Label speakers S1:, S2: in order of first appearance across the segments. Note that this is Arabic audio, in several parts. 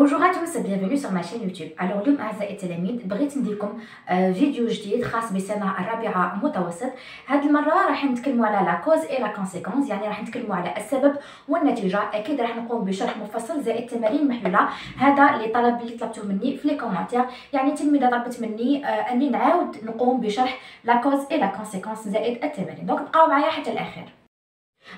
S1: Bonjour à tous et bienvenue sur ma chaîne YouTube. Alors اليوم اعزائي التلاميذ بغيت نديركم فيديو جديد خاص بسنة الرابعة متوسط. هذه المرة راح نتكلموا على لا كوز اي لا كونسيكونس، يعني راح نتكلموا على السبب والنتيجة. اكيد راح نقوم بشرح مفصل زائد تمارين محلولة. هذا اللي طلبته مني في لي كومونتير، يعني تلميذة طلبت مني اني نعاود نقوم بشرح لا كوز اي لا كونسيكونس زائد التمارين. دونك بقاو معايا حتى الاخر.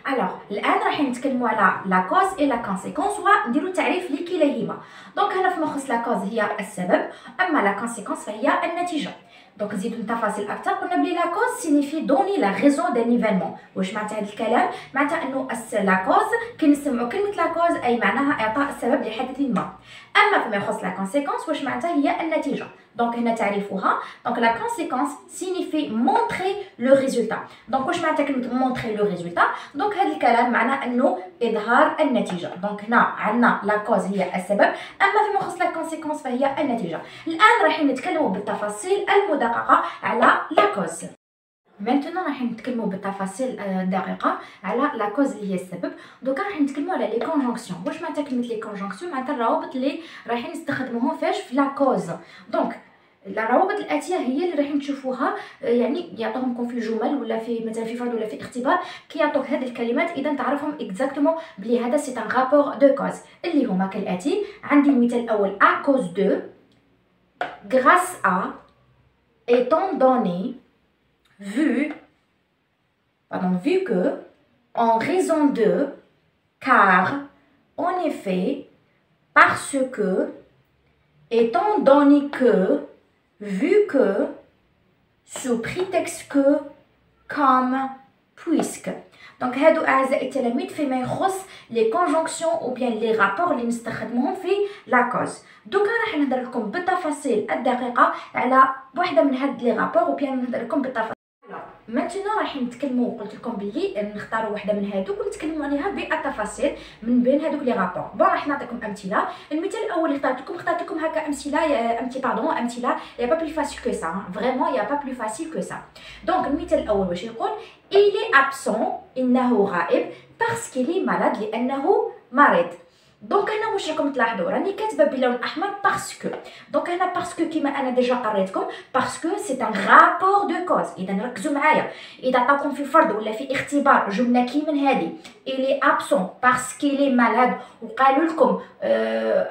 S1: الوغ الان راح نتكلموا على لا كوز اي لا كونسيكونس ونديروا تعريف لكليهما. دونك هنا فيما يخص لا كوز هي السبب، اما لا كونسيكونس فهي النتيجه. دونك نزيدو تفاصيل اكثر. قلنا بلي لا كوز سينيفي دوني لا ريزون دان ايفينمون. واش معناتها هذا الكلام؟ معناتها انه لا كوز كي نسمعوا كلمه لا كوز اي معناها اعطاء السبب لحدث ما. اما فيما يخص لا كونسيكونس واش معناتها هي النتيجه. دونك هنا تعريفها. دونك لا كونسيكونس سينيفي مونطري لو ريزولتا. دونك واش معناتها كلمه مونطري لو ريزولتا؟ دونك هذا الكلام معناه انه اظهار النتيجه. دونك هنا عندنا لا كوز هي السبب، اما فيما يخص لا كونسيكونس فهي النتيجه. الان راح نتكلموا بالتفاصيل المدققه على لا كوز. maintenant راح نتكلموا بالتفاصيل الدقيقه على لا كوز اللي هي السبب. دوكا راح نتكلموا على لي كونجونكسيون. واش معناتها كلمه لي كونجونكسيون؟ معناتها الروابط اللي راح نستخدموهم فاش في لا كوز. دونك الروابط الاتيه هي اللي راح نشوفوها، يعني يعطوهمكم في الجمل ولا في مثلا في فرد ولا في اختبار كيعطوك هذه الكلمات، اذا تعرفهم اكزاكتومون بلي هذا سي ان رابور دو كوز اللي هما كالاتي. عندي المثال الاول ا كوز دو، grâce à, étant donné, vu que, en raison de, car, en effet, parce que, étant donné que, vu que, sous prétexte que, comme, puisque. دونك هادو اعزائي التلاميذ فيما يخص لي كونجونكسيون او بيان لي رابور اللي نستخدموهم في لا كوز. دوكا راح نهضر لكم بالتفاصيل الدقيقه على وحده من هاد لي رابور او بيان نهضر لكم بالتفاصيل. maintenant راح نتكلموا، قلت لكم بلي نختاروا وحده من هادوك ونتكلموا عليها بالتفاصيل من بين هادوك لي رابور. بون راح نعطيكم امثله. المثال الاول اللي اخترت لكم هكا امثله يا با بلي فاسيل كو سا، فريمون يا با بلي فاسيل كو سا. دونك المثال الاول واش يقول؟ il est absent، انه غائب، parce qu'il est malade، لانه مريض. دونك هنا واش راكم تلاحظوا؟ راني كاتبه بلون احمر باسكو. دونك هنا باسكو كيما انا ديجا قريتكم باسكو سي ان رابور دو كوز. اذا ركزوا معايا، اذا عطاكم في فرض ولا في اختبار جمله كيما هذه الي ابسون باسكو لي مالاد وقالوا لكم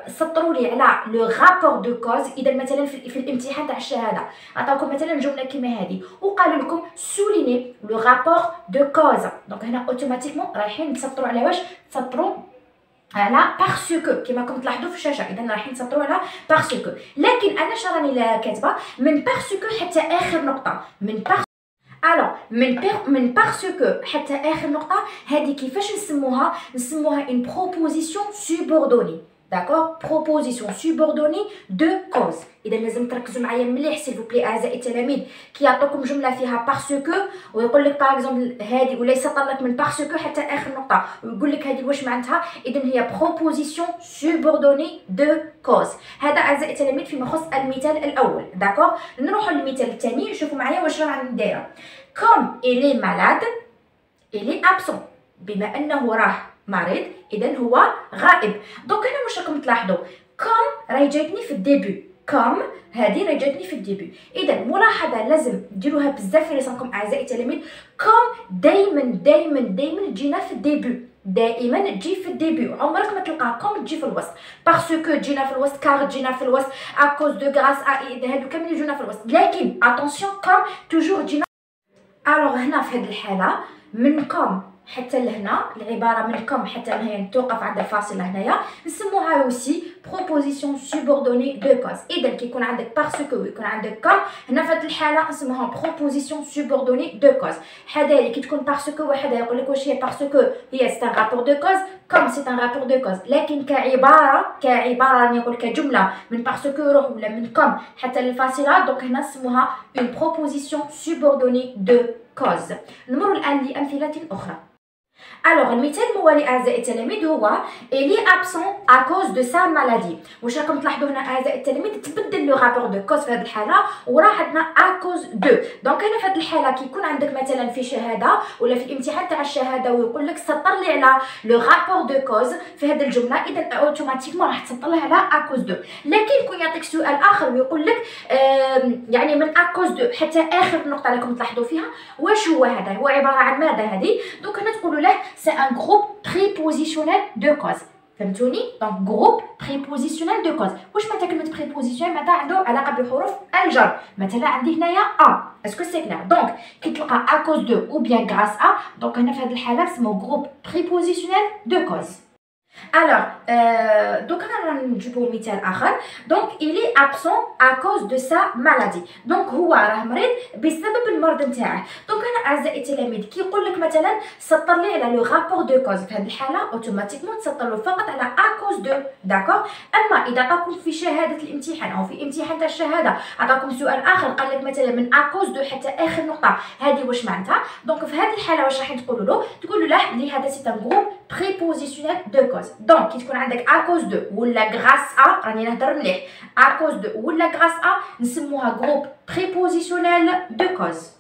S1: سطروا لي على لو رابور دو كوز، اذا مثلا في الامتحان تاع الشهاده عطاوكم مثلا جمله كيما هذه وقالوا لكم سوليني لو رابور دو كوز، دونك هنا اوتوماتيكمون رايحين تسطروا على واش؟ تسطروا على باسكو كما راكم تلاحظوا في الشاشه. اذا رايحين نسطروا على باسكو، لكن انا شراني كاتبه من باسكو حتى اخر نقطه. من باسكو حتى اخر نقطه. هذه كيفاش نسموها؟ نسموها une proposition subordonnée. داكور، بروبوزيسيون سوبوردوني دو كوز. اذا لازم تركزوا معايا مليح سيل بلي اعزائي التلاميذ. كي يعطوكم جمله فيها باسكو ويقول لك باغ اكزومبل هذه ولا يسطر لك من باسكو حتى اخر نقطه ويقول لك هذه واش معناتها، اذا هي بروبوزيسيون سوبوردوني دو كوز. هذا اعزائي التلاميذ فيما يخص المثال الاول. داكور، نروحوا للمثال الثاني. شوفوا معايا واش راني دايره. كوم إلي مالاد إلي ابسون، بما انه راه مريض اذا هو غائب. دونك هنا واش راكم تلاحظوا؟ كوم راهي جاتني في الديبي، كوم هذه راهي جاتني في الديبي. اذا ملاحظه لازم ديروها بزاف في راسكم اعزائي التلاميذ. كوم دائما تجينا في الديبي، دائما تجي في الديبي، عمرك ما تلقاها كوم تجي في الوسط. باسكو تجينا في الوسط، كار تجينا في الوسط، ا كوز دو غراس هادو كاملين يجونا في الوسط، لكن اتونسيون كوم توجور تجينا. الوغ هنا في هذه الحاله من كوم حتى لهنا، العباره من كوم حتى لهنا توقف عند الفاصله هنايا، نسموها اوسي بروبوزيسيون سوبوردوني دو كوز. اذا كي يكون عندك باسكو ويكون عندك كوم، هنا في هذه الحاله نسموها بروبوزيسيون سوبوردوني دو كوز. حدا كي تكون باسكو وحده يقول لك واش هي باسكو هي سي ان رابور دو كوز، كوم سي ان رابور دو كوز، لكن كعباره راني نقول كجمله من باسكو روح ولا من كوم حتى للفاصله، دونك هنا نسموها اون بروبوزيسيون سوبوردوني دو كوز. نمر الان لامثله اخرى. الوغ المثال الموالي اعزائي التلاميذ هو إلي ابسون ا كوز دو سا مالادي. واش راكم تلاحظوا هنا اعزائي التلاميذ تبدل لو رابور دو كوز في هذه الحاله وراه عندنا ا كوز دو. دونك هنا في هذه الحاله كيكون عندك مثلا في شهاده ولا في امتحان تاع الشهاده ويقول لك سطر لي على لو رابور دو كوز في هذه الجمله، اذا اوتوماتيكمون راح تسطر لها على ا كوز دو. لكن كون يعطيك سؤال اخر ويقول لك يعني من ا كوز دو حتى اخر نقطه راكم تلاحظوا فيها واش هو هذا، هو عباره عن ماذا هذه. دونك هنا تقولوا له c'est un groupe prépositionnel de cause. فهمتوني؟ دونك جروب بريبوزيسيونيل دو كوز. واش معناتها كلمه بريبوزيسيونيل؟ معناتها عنده علاقه بحروف الجر. مثلا عندي هنايا ا، اسكو سي كلير؟ دونك كي تلقى ا كوز دو او بيان غراس ا، دونك هنا في هذه الحاله اسمه جروب بريبوزيسيونيل دو كوز. Alors, donc on va نجيبو مثال آخر. Donc il est absent à cause de sa maladie. Donc هو راه مريض بسبب المرض نتاعه. دونك هنا أعزائي التلاميذ كي يقول لك مثلا سطر لي على لو رابور دو كوز، في هذه الحالة اوتوماتيكمون تسطر له فقط على à cause de، داكور. أما إذا عطاكم في شهادة الامتحان أو في امتحان تاع الشهادة عطاكم سؤال آخر قال لك مثلا من à cause de حتى آخر نقطة، هذه واش معناتها؟ دونك في هذه الحالة واش راح تقولوا له؟ تقولوا له بلي هذا سي ان جروب بريبوزيسيونيل دو كوز. دونك كي تكون عندك ا كوز دو ولا غراس ا، راني نهضر مليح، ا كوز دو ولا غراس ا نسموها جروب بريبوزيسيونيل دو كوز.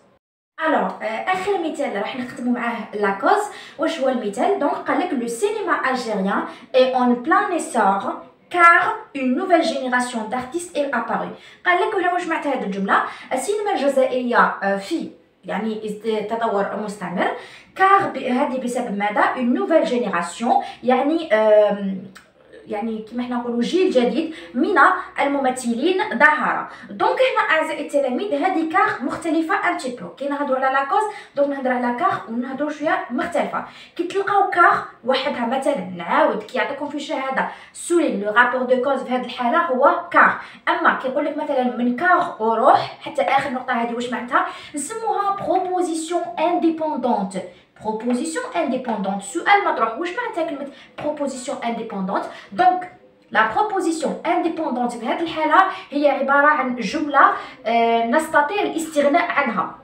S1: الوغ اخر مثال راح نختموا معاه لا كوز. واش هو المثال؟ دونك قال لك لو سينما الجيريان اي اون بلان اسور car une nouvelle génération d'artistes est apparue. قال لك ولا واش معناتها هذه الجمله؟ السينما الجزائريه في يعني تطور مستمر، كار هذه بسبب ماذا؟ اون نوفيل جينيراسيون يعني كما حنا نقولوا جيل جديد من الممثلين ظهر. دونك هنا اعزائي التلاميذ هذه كار مختلفه ان تي بو. كي نهضروا على لاكوز دونك نهضر على كار ونهضروا شويه مختلفه. كي تلقاو كار وحدها مثلا نعاود كي يعطيكم في الشهاده سولين لو رابور دو كوز في هذه الحاله هو كار. اما كي يقول لك مثلا من كار وروح حتى اخر نقطه، هذه واش معناتها؟ نسموها بروبوزيسيون انديبوندونت. proposition indépendante. سؤال مطروح واش معناتها كلمه proposition indépendante؟ دونك لا proposition indépendante في هذه الحاله هي عباره عن جمله نستطيع الاستغناء عنها.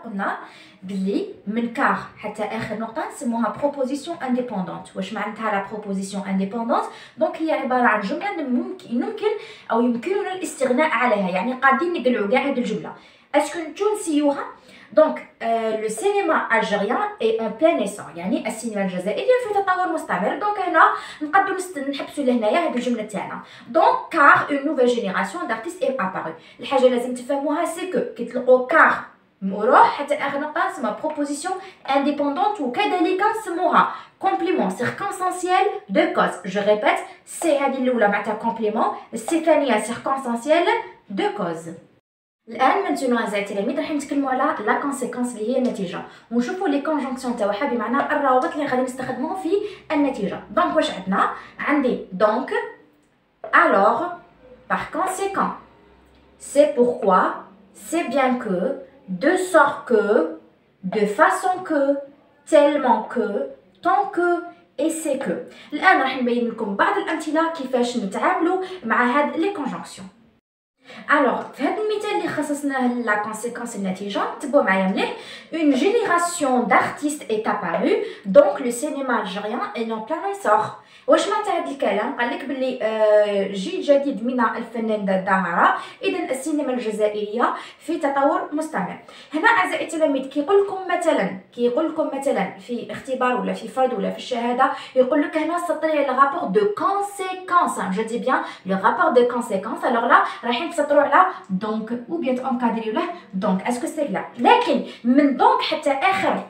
S1: قلنا بلي من كار حتى اخر نقطه نسموها proposition indépendante. واش معناتها لا proposition indépendante؟ دونك هي عباره عن جمله ممكن او يمكننا الاستغناء عليها، يعني قاعدين نقلعوا كاع هذه الجمله. اسكو نتو نسيوها؟ دونك لو سينما الجيريان اي اون بلان ايسون، يعني السينما الجزائريه في تطور مستمر. دونك هنا نقدروا نحبسوا لهنايا هذه الجمله تاعنا. دونك كار اون نوفيل جينيراسيون دارتيست اي ابارو. الحاجه لازم تفهموها سي كو كي تلقوا كار وروح حتى اخر نقطه نسموها بروبوزيسيون انديبوندونت، وكذلك نسموها كومبليمون سيركونسانسيال دو كوز. جو ريبيت، سي هذه الاولى معناتها كومبليمون، سي الثانيه سيركونسانسيال دو كوز. الان مانتونو اعزائي التلاميذ راح نتكلموا على لا كونسيكونس اللي هي النتيجه، ونشوفوا لي كونجونكسيون تاعها بمعنى الروابط اللي غادي نستخدموهم في النتيجه. دونك واش عندنا؟ عندي دونك alors par conséquent c'est pourquoi c'est bien que de sorte que de façon que tellement que tant que et c'est que. الان راح نبين لكم بعض الامثله كيفاش نتعاملوا مع هاد لي كونجونكسيون. Alors, في هذا المثال اللي خصصناه لا كونسيكونس النتيجه تبعوا معايا مليح. une génération d'artistes est apparue donc le cinéma algérien est en plein essor. واش معناتها هذا الكلام؟ قال لك باللي جيل جديد من الفنان ظهر، اذا السينما الجزائريه في تطور مستمر. هنا اعزائي التلاميذ كيقول لكم مثلا في اختبار ولا في فرد ولا في الشهاده يقول لك هنا سطري على رابور دو كونسيكونس. جو دي بيان لو رابور دو كونسيكونس. الوغ لا رايحين تسطروا على دونك او بيان تونكادريو له دونك. اسكو سي كلا؟ لكن من دونك حتى اخر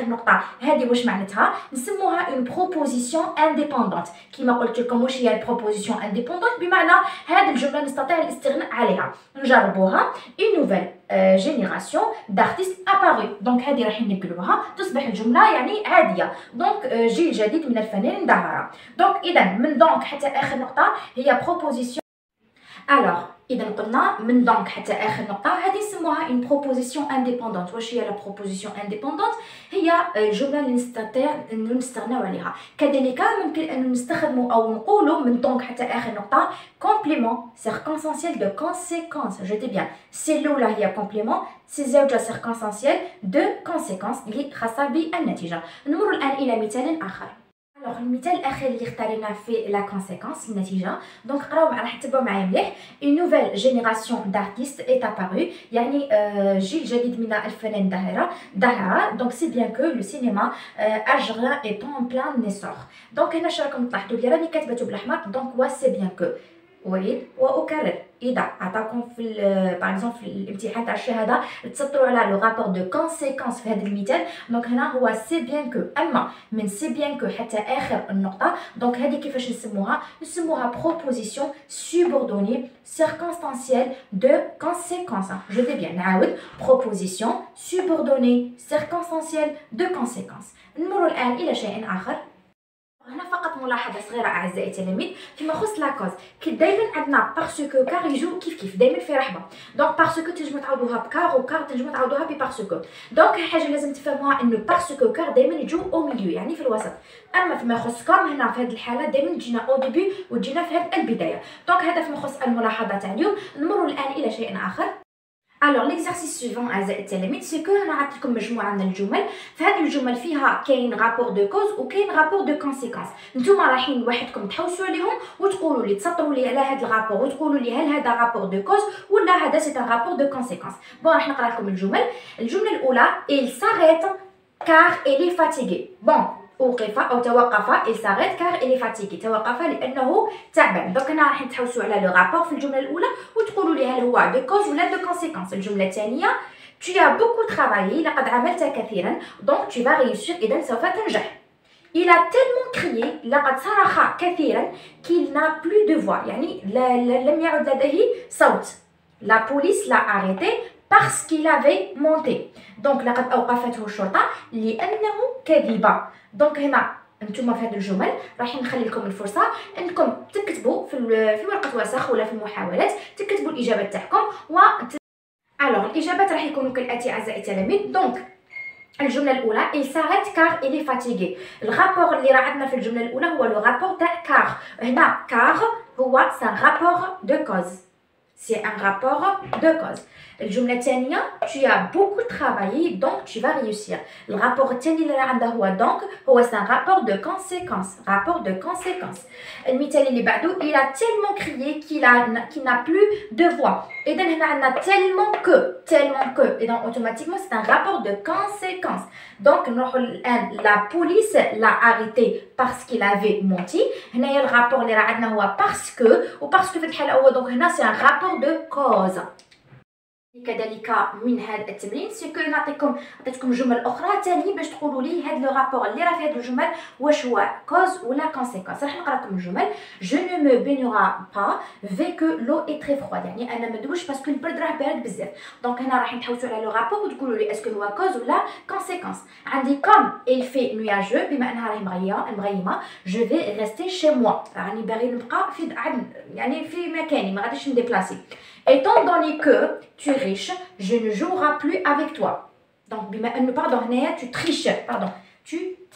S1: نقطه، هذه واش معناتها؟ نسموها اون proposition indépendante. كما قلت لكم واش هي البروبوزيسيون indépendante؟ بمعنى هذه الجمله نستطيع الاستغناء عليها. نجربوها une nouvelle génération d'artistes apparus. دونك هذه راح نقلبوها تصبح الجمله يعني عاديه. دونك جيل جديد من الفنانين ظهر. دونك اذا من دونك حتى اخر نقطه هي proposition. الوغ اذا قلنا من دونك حتى اخر نقطه هذه نسموها اون بروبوزيسيون انديبوندونت. واش هي لا بروبوزيسيون انديبوندونت؟ هي الجمله اللي نستطيع ان نستغناو عليها. كذلك ممكن ان نستخدموا او نقولوا من دونك حتى اخر نقطه كومبليمون سيركونسانسيال دو كونسيكونس. جو دي بيان سي الاولى هي كومبليمون، سي زوجه سيركونسانسيال دو كونسيكونس اللي خاصه بالنتيجه. نمر الان الى مثال اخر. الوغ المثال الاخير اللي اختاريناه في لا كونسيكونس النتيجه. دونك قراو راح تتبعوا معايا مليح. اون نوفيل جينيراسيون دارتيست ايت ابارو، يعني جيل جديد من الفنان ظهر. دونك سي بيان كو لو سينما الجيريان ايت اون بلان نيسور. دونك هنا راكم تلاحظوا لي راني كاتبته بالاحمر. دونك وا سي بيان كو أعيد وأكرر. إذا عطاكم في باغ في الامتحان تاع الشهاده تسطروا على لو رابور دو كونسيكونس في هذا المثال، دونك هنا هو سي بيان كو. اما من سي بيان كو حتى اخر النقطه، دونك هذه كيفاش نسموها بروبوزيسيون سوبوردوني سيركونستانسيال دو كونسيكونس. جو دي بيان نعاود بروبوزيسيون سوبوردوني سيركونستانسيال دو كونسيكونس. نمر الان الى شيء اخر. هنا فقط ملاحظه صغيره اعزائي التلاميذ فيما يخص لاكوز. كي دائما عندنا بارسكو كار يجو كيف دائما في رحبه. دونك بارسكو تنجمو تعوضوها بكار وكار تنجمو تعوضوها ببارسكو. دونك حاجه لازم تفهموها انه بارسكو كار دائما يجو او ميليو يعني في الوسط. اما فيما يخصكم هنا في هذه الحاله دائما تجينا او ديبي وتجينا في هذه البدايه. دونك هذا فيما يخص الملاحظه تاع اليوم. نمر الان الى شيء اخر. الوغ ليكزارسيس سويفون اعزائي التلاميذ سي كو انا عطيت لكم مجموعه من الجمل. فهاد الجمل فيها كاين رابور دو كوز وكاين رابور دو كونسيكونس. نتوما رايحين وحدكم تحوسوا عليهم وتقولوا لي تسطروا لي على هاد الرابور وتقولوا لي هل هذا رابور دو كوز ولا هذا سي ان رابور دو كونسيكونس. بون راح نقرا لكم الجمل. الجمله الاولى il s'arrête car il est fatigué. بون وقف او توقف il s'arrête car il est fatigué. توقف لانه تعبان. دونك هنا راح نتحوسوا على لو رابور في الجمله الاولى وتقولوا لي هل هو دو كوز ولا دو كونسيكونس. الجمله الثانيه tu as beaucoup travaillé لقد عملت كثيرا donc tu vas réussir اذا سوف تنجح. il a tellement crié لقد صرخ كثيرا qu'il n'a plus de voix يعني لم يعد لديه صوت. la police l'a arrêté parce qu'il avait monté. دونك لقد اوقفته الشرطه لانه كذب. دونك هنا انتم في هذه الجمل راح نخلي لكم الفرصه انكم تكتبوا في ورقه وسخ ولا في المحاولات تكتبوا الاجابات تاعكم الوغ الاجابات راح يكونوا كالاتي اعزائي التلاميذ. دونك الجمله الاولى il s'arrête car il est fatigué. الرابور اللي راه عندنا في الجمله الاولى هو لو رابور تاع كار. هنا كار هو سان رابور دو كوز سي ان رابور دو كوز. الجمله الثانيه tu as beaucoup travaillé donc tu vas réussir. الرابور الثاني اللي عنده هو دونك هو سان رابور دو كونسيكونس رابور دو كونسيكونس. المثال اللي بعده il a tellement crié qu'il n'a plus de voix. اذا هنا عندنا tellement que اذا اوتوماتيكمون سي ان رابور دو كونسيكونس. دونك نروحوا الان لا بوليس لا اريتي باسكو qu'il avait menti. هنايا الرابور اللي راه عندنا هو باسكو وباسكو في الحاله هو دونك هنا سي ان رابور دو كوز. كذلك من هذا التمرين سكو عطيتكم جمل اخرى ثاني باش تقولوا لي هذا لو رابور اللي راه في هذه الجمل واش هو كوز ولا كونسيكونس. راح نقرا لكم الجمل. je ne me baignerai pas vu que l'eau est très froide يعني انا ما ندوش باسكو البرد راه بارد بزاف. دونك هنا راح نحوسوا على لو رابور وتقولوا لي اسكو هو كوز ولا كونسيكونس. عندي كوم il fait nuageux بما انها راهي مغيمه je vais rester chez moi راني باغي نبقى في يعني في مكاني ما غاديش نديبلاسي. étant donné que tu es riche je ne jouerai plus avec toi. donc بما انه هنايا tu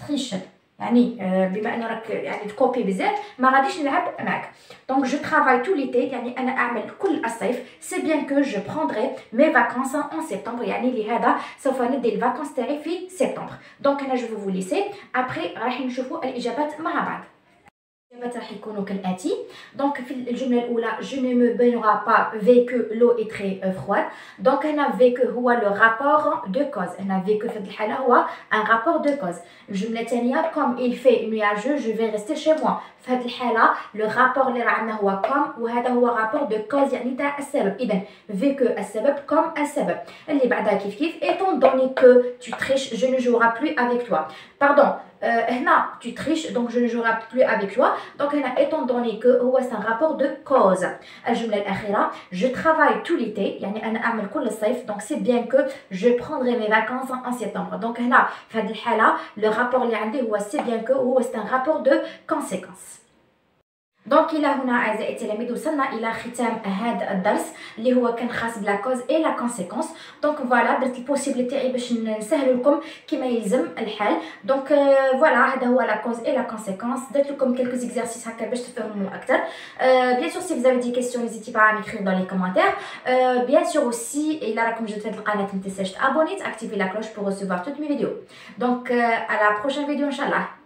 S1: triches يعني بما انه راك يعني تكوبي بزاف ما غاديش نلعب معك. donc je travaille tout l'été يعني انا اعمل كل الصيف. c'est bien que je prendrai mes vacances en septembre يعني لهذا سوف ندي الفاكونس تاعي في سبتمبر. donc انا je vais vous laisser après راح نشوفوا الاجابات مع بعض. الإجابات راح يكونوا كالآتي. دونك في الجملة الأولى je ne me baignerai pas vu que l'eau est très froide. دونك هنا vu que هو لو رابور دو كوز. هنا vu que في هذه الحالة هو ان رابور دو كوز. الجملة الثانية comme il fait nuageux je vais rester chez moi. في هذه الحالة لو رابور اللي راه عندنا هو comme وهذا هو رابور دو كوز يعني تاع السبب. إذا vu que السبب comme السبب. اللي بعدها كيف étant donné que tu triches je ne jouerai plus avec toi. pardon هنا tu triches donc je ne jouerai plus avec toi. donc هنا étant donné que هو c'est un rapport de cause. الجملة الأخيرة je travaille tout l'été يعني أنا أعمل كل الصيف donc c'est bien que je prendrai mes vacances en septembre. donc هنا في هذه الحالة le rapport اللي عندي هو c'est bien que هو c'est un rapport de conséquence. دونك الى هنا اعزائي التلاميذ وصلنا الى ختام هذا الدرس اللي هو كان خاص بلا كوز اي لا كونسيكونس. دونك فوالا درت البوسيبل تاعي باش نسهل لكم كما يلزم الحال. دونك فوالا هذا هو لا كوز اي لا كونسيكونس. درت لكم quelques exercices هكا باش تفهموا اكثر. بيان سور سي vous avez des questions n'hésitez pas à m'écrire dans les commentaires. Bien sûr aussi الى راكم جيتوا في هذه القناه ما تنساش تابوني تاكتيفي لا كلوش pour recevoir toutes mes vidéos. Donc à la prochaine vidéo ان شاء الله.